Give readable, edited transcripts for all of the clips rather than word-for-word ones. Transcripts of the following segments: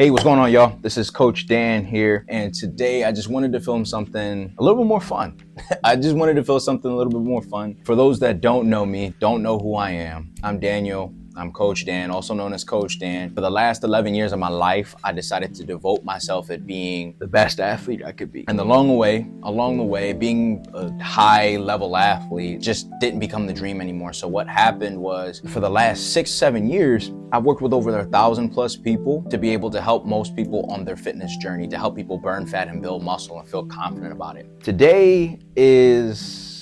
Hey, what's going on, y'all? This is Coach Dan here, and today I just wanted to film something a little bit more fun. I just wanted to film something a little bit more fun. For those that don't know me, don't know who I am, I'm Daniel. I'm Coach Dan, also known as Coach Dan. For the last 11 years of my life, I decided to devote myself at being the best athlete I could be. And along the way, being a high-level athlete just didn't become the dream anymore. So what happened was, for the last 6-7 years, I've worked with over 1,000 plus people to be able to help most people on their fitness journey, to help people burn fat and build muscle and feel confident about it. Today is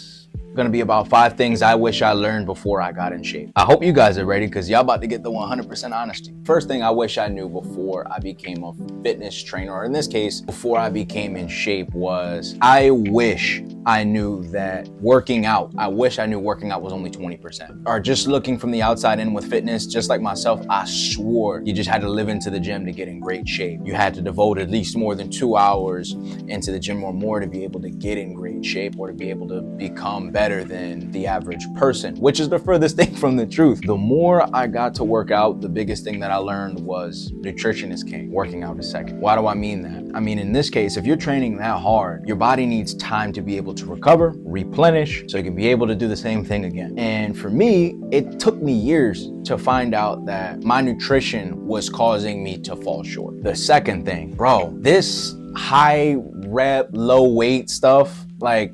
gonna be about 5 things I wish I learned before I got in shape. I hope you guys are ready, because y'all about to get the 100% honesty. First thing I wish I knew before I became a fitness trainer, or in this case, before I became in shape, was I wish I knew that working out was only 20%. Or just looking from the outside in with fitness, just like myself, I swore you just had to live into the gym to get in great shape. You had to devote at least more than 2 hours into the gym or more to be able to get in great shape, or to be able to become better than the average person, which is the furthest thing from the truth. The more I got to work out, the biggest thing that I learned was nutrition is king, working out is second. Why do I mean that? I mean, in this case, if you're training that hard, your body needs time to be able to recover, replenish, so you can be able to do the same thing again. And for me, it took me years to find out that my nutrition was causing me to fall short. The second thing, bro, this high rep, low weight stuff, like,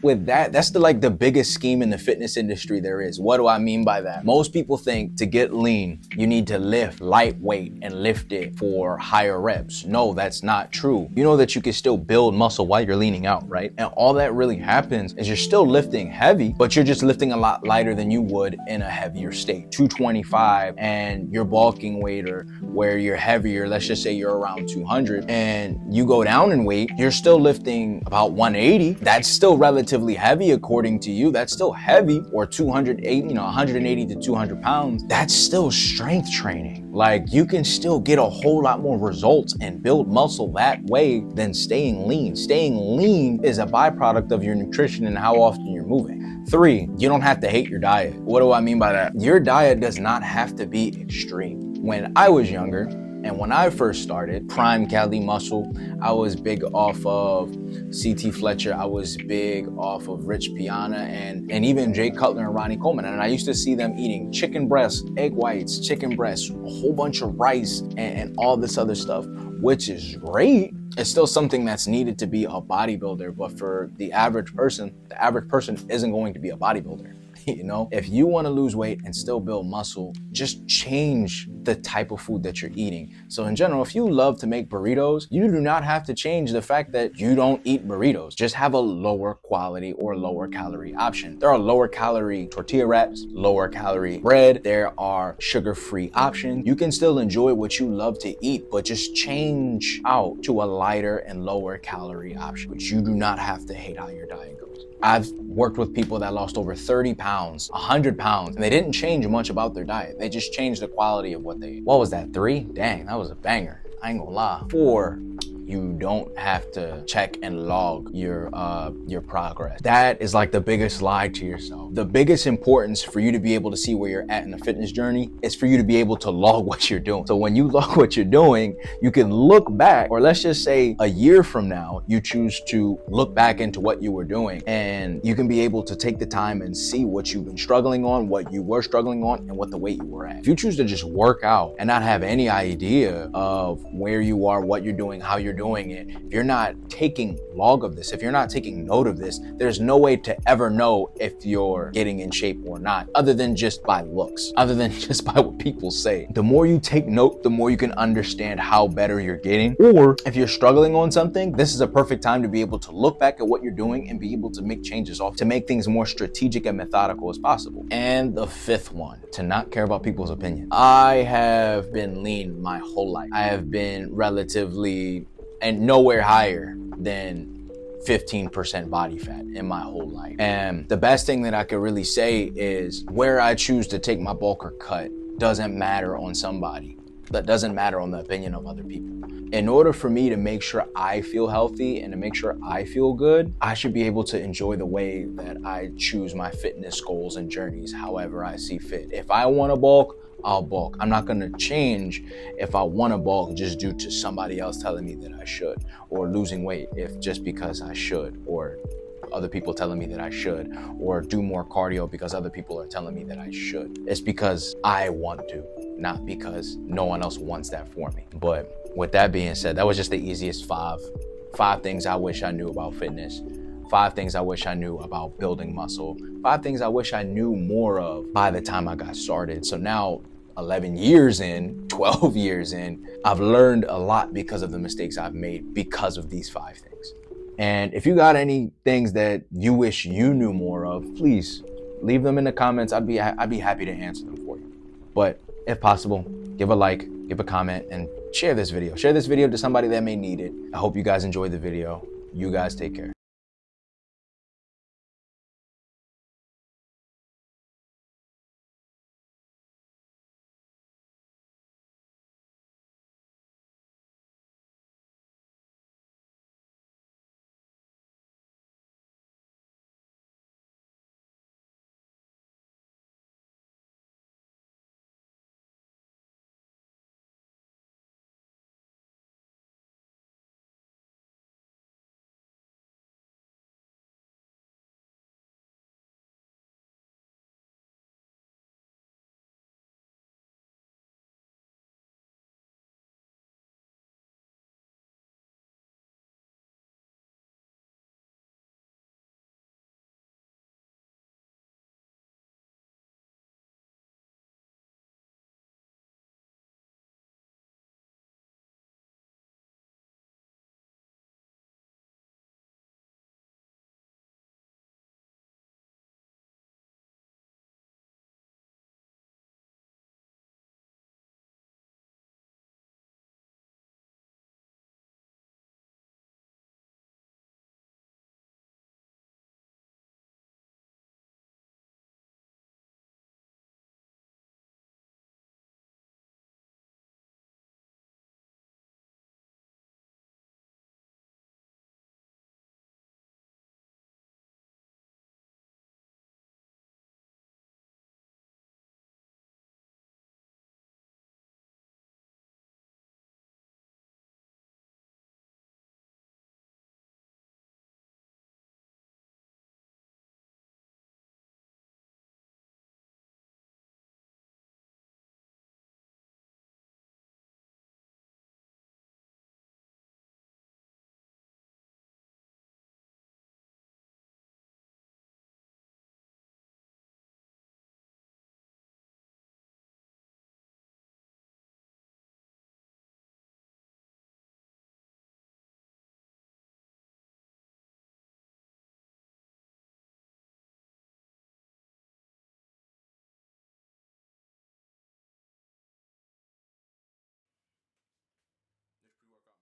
with that's the biggest scheme in the fitness industry there is. What do I mean by that? Most people think to get lean, you need to lift lightweight and lift it for higher reps. No, that's not true. You know that you can still build muscle while you're leaning out, right? And all that really happens is you're still lifting heavy, but you're just lifting a lot lighter than you would in a heavier state. 225 and your bulking weight, or where you're heavier, let's just say you're around 200, and you go down in weight, you're still lifting about 180. That's still relatively heavy according to you. That's still heavy, or 180 to 200 pounds. That's still strength training. Like, you can still get a whole lot more results and build muscle that way than staying lean. Staying lean is a byproduct of your nutrition and how often you're moving. 3, you don't have to hate your diet. What do I mean by that? Your diet does not have to be extreme. When I was younger, and when I first started, Prime Cali Muscle, I was big off of CT Fletcher. I was big off of Rich Piana and even Jay Cutler and Ronnie Coleman. And I used to see them eating chicken breasts, egg whites, chicken breasts, a whole bunch of rice, and all this other stuff, which is great. It's still something that's needed to be a bodybuilder, but for the average person isn't going to be a bodybuilder. You know, if you want to lose weight and still build muscle, just change the type of food that you're eating. So in general, if you love to make burritos, you do not have to change the fact that you don't eat burritos. Just have a lower quality or lower calorie option. There are lower calorie tortilla wraps, lower calorie bread. There are sugar-free options. You can still enjoy what you love to eat, but just change out to a lighter and lower calorie option. But you do not have to hate how your diet goes. I've worked with people that lost over 30 pounds, 100 pounds, and they didn't change much about their diet. They just changed the quality of what they ate. What was that, 3? Dang, that was a banger. I ain't gonna lie. 4, you don't have to check and log your progress. That is like the biggest lie to yourself. The biggest importance for you to be able to see where you're at in the fitness journey is for you to be able to log what you're doing. So when you log what you're doing, you can look back, or let's just say a year from now, you choose to look back into what you were doing, and you can be able to take the time and see what you've been struggling on, what you were struggling on, and what the weight you were at. If you choose to just work out and not have any idea of where you are, what you're doing, how you're doing it, if you're not taking log of this, if you're not taking note of this, there's no way to ever know if you're getting in shape or not, other than just by looks, other than just by what people say. The more you take note, the more you can understand how better you're getting. Or if you're struggling on something, this is a perfect time to be able to look back at what you're doing and be able to make changes off to make things more strategic and methodical as possible. And the 5th one, to not care about people's opinion. I have been lean my whole life. I have been relatively and nowhere higher than 15% body fat in my whole life. And the best thing that I could really say is where I choose to take my bulk or cut doesn't matter on somebody. That doesn't matter on the opinion of other people. In order for me to make sure I feel healthy and to make sure I feel good, I should be able to enjoy the way that I choose my fitness goals and journeys however I see fit. If I want to bulk, I'll bulk. I'm not gonna change if I wanna bulk just due to somebody else telling me that I should, or losing weight if just because I should, or other people telling me that I should, or do more cardio because other people are telling me that I should. It's because I want to, not because no one else wants that for me. But with that being said, that was just the easiest five things I wish I knew about fitness. 5 things I wish I knew about building muscle. 5 things I wish I knew more of by the time I got started. So now 11 years in, 12 years in, I've learned a lot because of the mistakes I've made because of these 5 things. And if you got any things that you wish you knew more of, please leave them in the comments. I'd be happy to answer them for you. But if possible, give a like, give a comment, and share this video. Share this video to somebody that may need it. I hope you guys enjoyed the video. You guys take care.